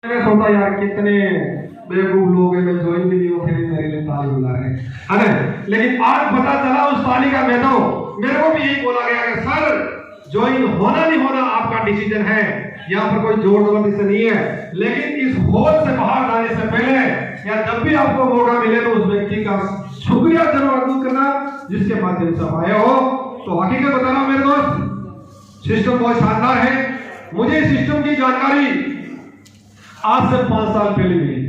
मैंने सोचा यार कितने बेवकूफ लोग हैं, मैं ज्वाइन भी नहीं हो फिर मेरे लिए ताली बुला रहे हैं, है ना। लेकिन आज पता चला उस ताली का मैं तो मेरे को भी यही बोला गया कि सर ज्वाइन होना नहीं होना आपका डिसीजन है, यहाँ पर कोई जोर जबरदस्ती से नहीं है। लेकिन इस हॉल से बाहर जाने से पहले या जब भी आपको मौका मिले तो उस व्यक्ति का शुक्रिया जरूर अदा करना जिसके माध्यम से आए हो। तो हकीकत बता रहा हूं मेरे दोस्त, सिस्टम बहुत शानदार है। मुझे इस सिस्टम की जानकारी आज से 5 साल पहले मिली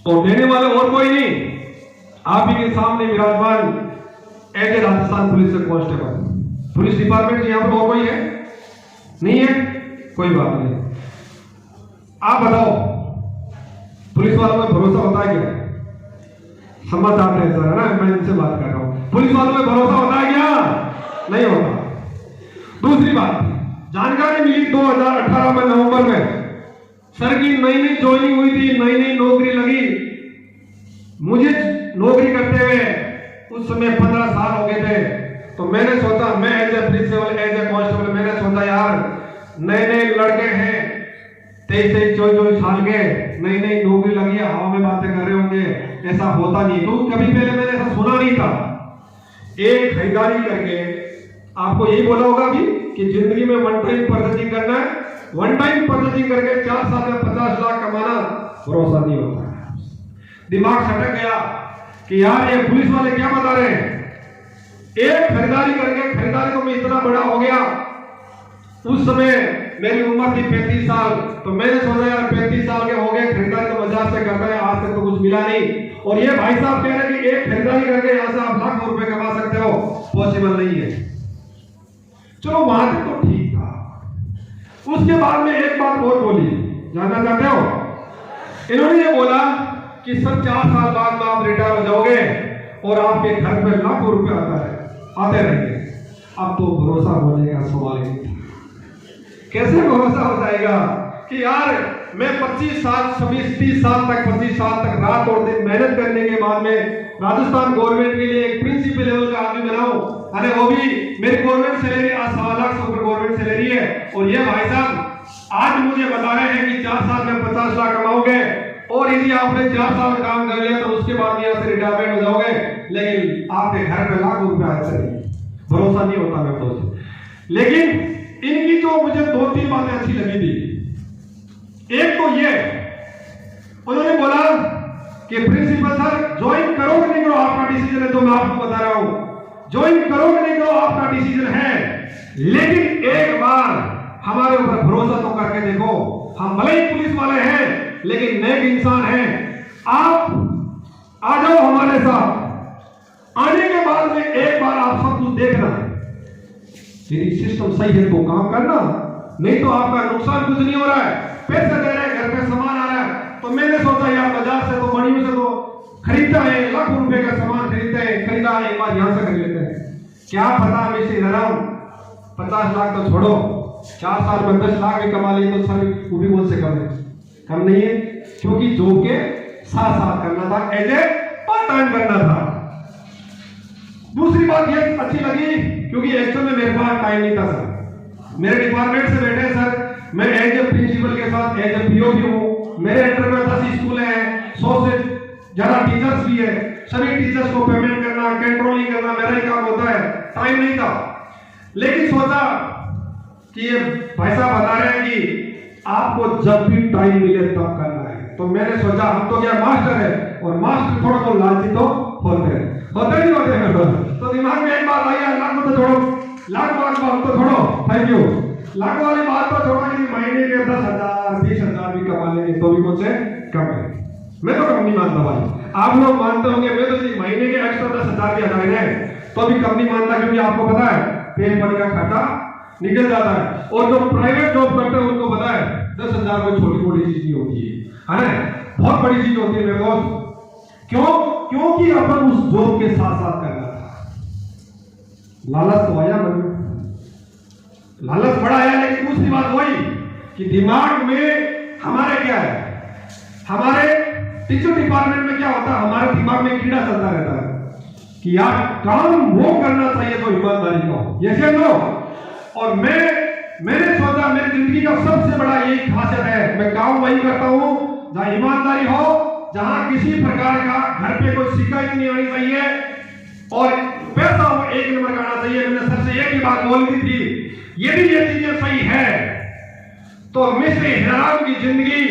और देने वाले और कोई नहीं, आप ही के सामने विराजमान एज ए राजस्थान पुलिस से कांस्टेबल पुलिस डिपार्टमेंट से। यहाँ पर और कोई है नहीं है, कोई बात नहीं। आप बताओ पुलिस वालों में भरोसा होता है क्या? समझ आते हैं सर, है ना, मैं इनसे बात कर रहा हूं। पुलिस वालों में भरोसा होता है क्या? नहीं होता। दूसरी बात, जानकारी मिली 2018 में नवंबर में सर की नई नई ज्वाइनिंग हुई थी, नई नई नौकरी लगी। मुझे नौकरी करते हुए उस समय 15 साल हो गए थे। तो मैंने सोचा, मैं as a principal as a constable, मैंने सोचा यार नए नए लड़के हैं 23-24 साल के, नई नई नौकरी लगी है, हवा में बातें कर रहे होंगे, ऐसा होता नहीं। तो कभी पहले मैंने ऐसा सुना नहीं था। एक खरीदारी करके आपको यही बोला होगा कि जिंदगी में वन टाइम परचेजिंग करना है, वन टाइम परचेजिंग करके 4 साल में 50 लाख कमाना भरोसा नहीं होता है। दिमाग सटक गया कि यार ये पुलिस वाले क्या बता रहे हैं। एक खरीदारी करके खरीदारी को मैं इतना बड़ा हो गया। उस समय मेरी उम्र थी 35 साल। तो मैंने सोचा यार 35 साल के हो गए, खरीदारी तो मजाक से करता है, आज तक तो कुछ मिला नहीं। और ये भाई साहब कह रहे हैं कि एक खरीदारी करके यहां से आप लाखों रुपए कमा सकते हो, पॉसिबल नहीं है। चलो वहां तक तो ठीक था। उसके बाद में एक बात और बोली, जानना चाहते हो? इन्होंने ये बोला कि सर 4 साल बाद में आप रिटायर हो जाओगे और आपके घर पे लाखों रुपए आते रहेंगे। अब तो भरोसा होने का सवाल ही था। कैसे भरोसा हो जाएगा कि यार मैं 25 साल 26-30 साल तक 25 साल तक रात और दिन मेहनत करने के बाद में राजस्थान गवर्नमेंट के लिए एक प्रिंसिपल लेवल का आदमी बनाऊं, अरे वो भी मेरी गवर्नमेंट सैलरी आज 1.25 लाख से ऊपर गवर्नमेंट सैलरी है। और ये भाई साहब आज मुझे बता रहे हैं कि 4 साल में 50 लाख कमाओगे और यदि आपने 4 साल काम कर लिया तो उसके बाद यहाँ से रिटायरमेंट हो जाओगे, लेकिन आपके घर पे लाखों रुपए आए चले। भरोसा नहीं होता मेरे दोस्त। लेकिन इनकी जो मुझे 2-3 बातें अच्छी लगी थी। एक तो ये उन्होंने बोला कि प्रिंसिपल सर ज्वाइन करोगे नहीं करो आपका डिसीजन है। तो मैं आपको बता रहा हूं ज्वाइन करोगे नहीं करो आपका डिसीजन है, लेकिन एक बार हमारे ऊपर भरोसा तो करके देखो। हम भले ही पुलिस वाले हैं लेकिन नेक इंसान हैं। आप आ जाओ हमारे साथ। आने के बाद में एक बार आप सब कुछ देखना, यदि सिस्टम सही है तो काम करना, नहीं तो आपका नुकसान कुछ नहीं हो रहा है। पैसे दे रहे हैं, घर पे सामान आ रहा है। तो मैंने सोचा यार बाजार से तो मंडियों से तो खरीदता है, लाखों रुपए का सामान खरीदते हैं, खरीदा एक बार यहां से खरीद लेते हैं। क्या पता मैं इसे लड़ाऊं 50 लाख तो छोड़ो, 4 साल में 10 लाख भी कमा लिए तो सर वो भी कौन से कम है? कम नहीं है, क्योंकि जॉब के साथ साथ करना था, एज ए पार्ट टाइम करना था। दूसरी बात ये अच्छी लगी क्योंकि एक्चुअल में मेरे पास टाइम नहीं था सर। मेरे डिपार्टमेंट से बैठे सर, मैं एज ए प्रिंसिपल के साथ एज ए पीओ भी हूँ। मेरे अंडर में 10 स्कूल हैं, 100 से ज्यादा टीचर्स भी है। सभी टीचर्स को पेमेंट करना, कंट्रोलिंग करना मेरा ही काम होता है, टाइम नहीं था। लेकिन सोचा कि ये भाई साहब बता रहे हैं कि आपको जब भी टाइम मिले तब करना है। तो मैंने सोचा हम तो क्या मास्टर है, और मास्टर थोड़ा तो लालची तो होते हैं, होते नहीं होते हैं। तो दिमाग में एक बात आई, लाख तो छोड़ो, लाख बात तो छोड़ो, थैंक यू, लाख वाली बात तो छोड़ो। कि महीने के 10,000 20,000 भी कमा लेंगे तो भी कौन से कम है। मैं तो कम नहीं मानता भाई, आप लोग मानते होंगे। मैं तो महीने के एक्स्ट्रा 10,000 भी हटाए हैं तो भी कम नहीं मानता, क्योंकि आपको पता है तेल पानी का खर्चा निकल जाता है। और जो प्राइवेट जॉब करते हैं उनको पता है 10,000 कोई छोटी मोटी चीज नहीं होती है ना, बहुत बड़ी चीज होती है मेरे दोस्त। क्यों? क्योंकि अपन उस जॉब के साथ साथ करना था। लालच तो आया मन में, लालच बड़ा आया। लेकिन दूसरी बात वही कि दिमाग में हमारे क्या है, हमारे टीचर डिपार्टमेंट में क्या होता है, हमारे दिमाग में कीड़ा चलता रहता है कि यार काम वो करना चाहिए जो ईमानदारी का हो, ये लो। और मैंने सोचा मेरी जिंदगी का सबसे बड़ा यही खासियत है काम वही करता हूं जहां ईमानदारी हो, जहां किसी प्रकार का घर पे कोई शिकायत नहीं आनी चाहिए और पैसा हो एक नंबर का आना चाहिए। मैंने सबसे एक ही बात बोल दी थी, यदि ये चीजें सही है तो मिस्टर हीराराम की जिंदगी,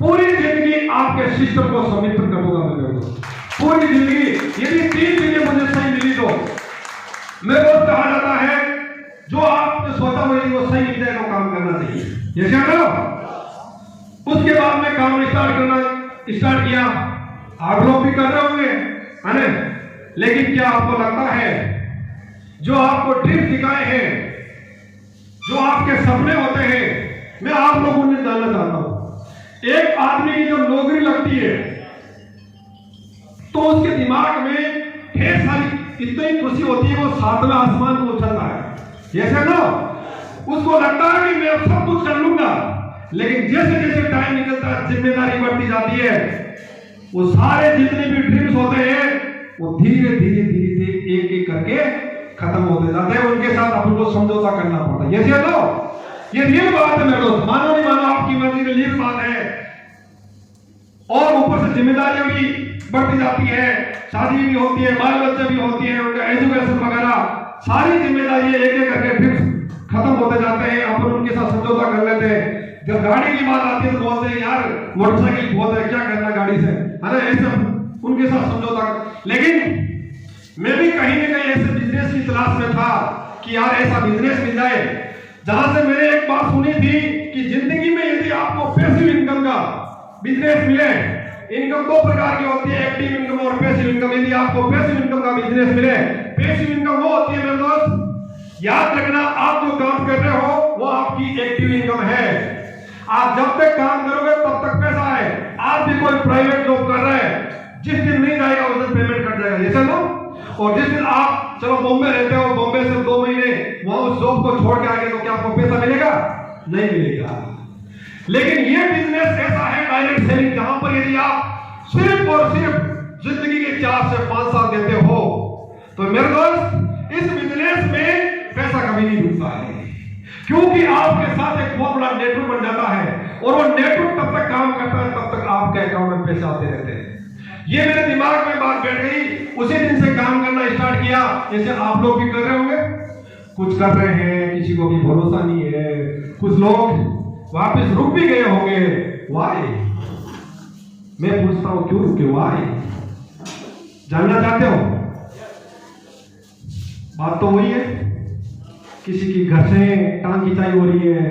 पूरी जिंदगी आपके सिस्टम को समर्पित कर दूंगा मैं पूरी जिंदगी। यदि 3 चीजें मुझे सही मिली तो मेरे को कहा जाता है जो आपने सोचा वो सही मिल जाए तो काम करना चाहिए, ये क्या करो। उसके बाद में काम स्टार्ट किया। आप लोग भी कर रहे होंगे, है ना? लेकिन क्या आपको लगता है जो आपको ड्रीम सिखाए हैं, जो आपके सपने होते हैं, मैं आप लोगों ने जानना चाहता हूं। एक आदमी की जब नौकरी लगती है तो उसके दिमाग में ढेर सारी इतनी खुशी होती है, वो 7वें आसमान को उछलता है, जैसे ना उसको लगता है कि मैं अब सब कुछ कर लूंगा। लेकिन जैसे जैसे टाइम निकलता है, जिम्मेदारी बढ़ती जाती है, वो सारे जितने भी ड्रीम्स होते हैं वो धीरे धीरे धीरे धीरे एक एक करके खत्म होते जाते हैं। उनके साथ अपन को समझौता करना पड़ता है। ये लो, ये रियल बात है मेरे दोस्त, मानो नहीं मानो आपकी मर्जी की रियल बात है। और ऊपर से जिम्मेदारियां भी बढ़ती जाती है, शादी भी होती है, बाल बच्चे भी होती है, उनका एजुकेशन वगैरह सारी जिम्मेदारियां एक एक करके ड्रीम्स खत्म होते जाते हैं। अपन उनके साथ समझौता कर लेते हैं। जब गाड़ी की बात आती है तो बोलते हैं यार मोटरसाइकिल बहुत है, क्या करना गाड़ी से, है ना? ऐसे उनके साथ समझौता। लेकिन मैं भी कहीं ना कहीं ऐसे बिजनेस की तलाश में था कि यार ऐसा बिजनेस मिल जाए जहां से मैंने एक बात सुनी थी कि जिंदगी में यदि आपको पैसिव इनकम का बिजनेस मिले, इनकम 2 प्रकार की होती है, एक्टिव इनकम और पैसिव इनकम। यदि आपको पैसिव इनकम का बिजनेस मिले, पैसिव इनकम वो होती है मेरे दोस्त, याद रखना आप जो काम कर रहे हो वो आपकी एक्टिव इनकम है। आप जब तक काम करोगे तब तक पैसा है। आप भी कोई प्राइवेट जॉब कर रहे हैं, जिस दिन नहीं जाएगा उस दिन पेमेंट कट जाएगा, जैसे ना। और जिस दिन आप चलो बॉम्बे रहते हो, बॉम्बे से 2 महीने वहां उस जॉब को छोड़ के आगे तो क्या आपको पैसा मिलेगा? नहीं मिलेगा। लेकिन ये बिजनेस ऐसा है डायरेक्ट सेलिंग, जहां पर यदि आप सिर्फ और सिर्फ जिंदगी के 4 से 5 साल देते हो तो मेरे दोस्त इस बिजनेस में पैसा कभी नहीं डूबता है, क्योंकि आपके साथ एक बहुत बड़ा नेटवर्क बन जाता है और वो नेटवर्क तब तक काम करता है तब तक आपके अकाउंट में पैसे आते रहते हैं। ये मेरे दिमाग में बात बैठ गई, उसी दिन से काम करना स्टार्ट किया। जैसे आप लोग भी कर रहे होंगे, कुछ कर रहे हैं, किसी को भी भरोसा नहीं है, कुछ लोग वापस रुक भी गए होंगे। वाई? मैं पूछता हूं क्यों रुके? वाई? जानना चाहते हो? बात तो वही है, किसी की घर से टांग खिंचाई हो रही है,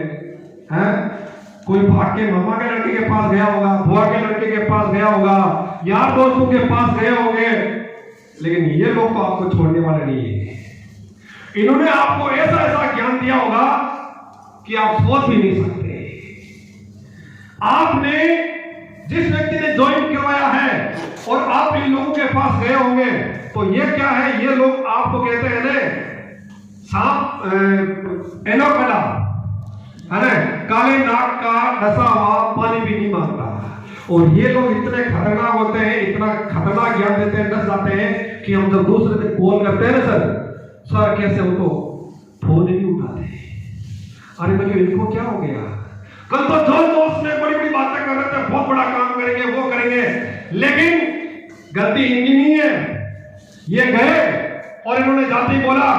हैं? कोई भाग के मामा के लड़के के पास गया होगा, बुआ के लड़के के पास गया होगा, यार दोस्तों के पास गए होंगे। लेकिन ये लोग तो आपको छोड़ने वाले नहीं है। इन्होंने आपको ऐसा ऐसा ज्ञान दिया होगा कि आप सोच भी नहीं सकते। आपने जिस व्यक्ति ने ज्वाइन करवाया है और आप इन लोगों के पास गए होंगे तो ये क्या है, ये लोग आपको कहते हैं ना सांप एलोपेडा, है ना? काले नाक का डसा हुआ पानी भी नहीं मांगता। और ये लोग इतने खतरनाक होते हैं, इतना खतरनाक ज्ञान देते हैं, डस जाते हैं कि हम जब दूसरे दिन कॉल करते हैं ना सर कैसे हो, तो फोन नहीं उठाते। अरे भैया इनको क्या हो गया? कल तो दोस्त ने बड़ी बड़ी बातें कर रहे थे, बहुत बड़ा काम करेंगे, वो करेंगे, लेकिन गलती इनकी नहीं है। ये गए और इन्होंने जाते ही बोला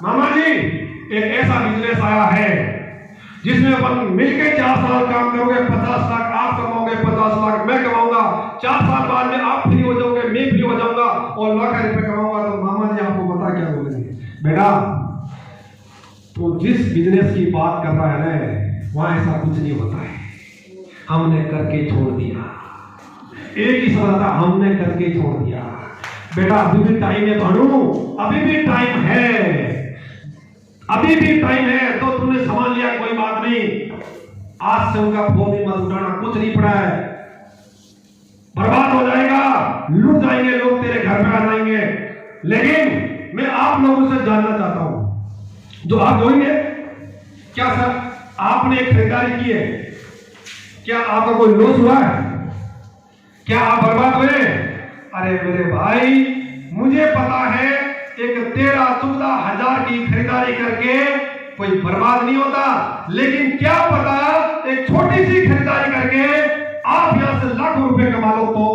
मामा जी एक ऐसा बिजनेस आया है जिसमें अपन मिलकर 4 साल काम करोगे, 50 लाख आप कमाओगे, 50 लाख मैं कमाऊंगा, 4 साल बाद में आप फ्री हो जाओगे, मैं फ्री हो जाऊंगा और लाख रुपए कमाऊंगा। तो मामा जी आपको पता क्या बोलेंगे? बेटा तो जिस बिजनेस की बात कर रहा है ना वहां ऐसा कुछ नहीं होता है, हमने करके छोड़ दिया। एक ही सवाल था, हमने करके छोड़ दिया। बेटा अभी भी टाइम है भानु, अभी भी टाइम है, अभी भी टाइम है। तो तुमने संभाल लिया, कोई बात नहीं, आज से उनका फोन ही मत उठाना, कुछ नहीं पड़ा है, बर्बाद हो जाएगा, लूट जाएंगे लोग, तेरे घर पे आ जाएंगे। लेकिन मैं आप लोगों से जानना चाहता हूं जो आप जोड़ेंगे, क्या सर आपने एक खरीदारी की है, क्या आपका कोई लॉस हुआ है? क्या आप बर्बाद हुए? अरे मेरे भाई मुझे पता है, एक 13-14 हजार की खरीदारी करके कोई बर्बाद नहीं होता। लेकिन क्या पता एक छोटी सी खरीदारी करके आप यहां से लाखों रुपए कमा लो तो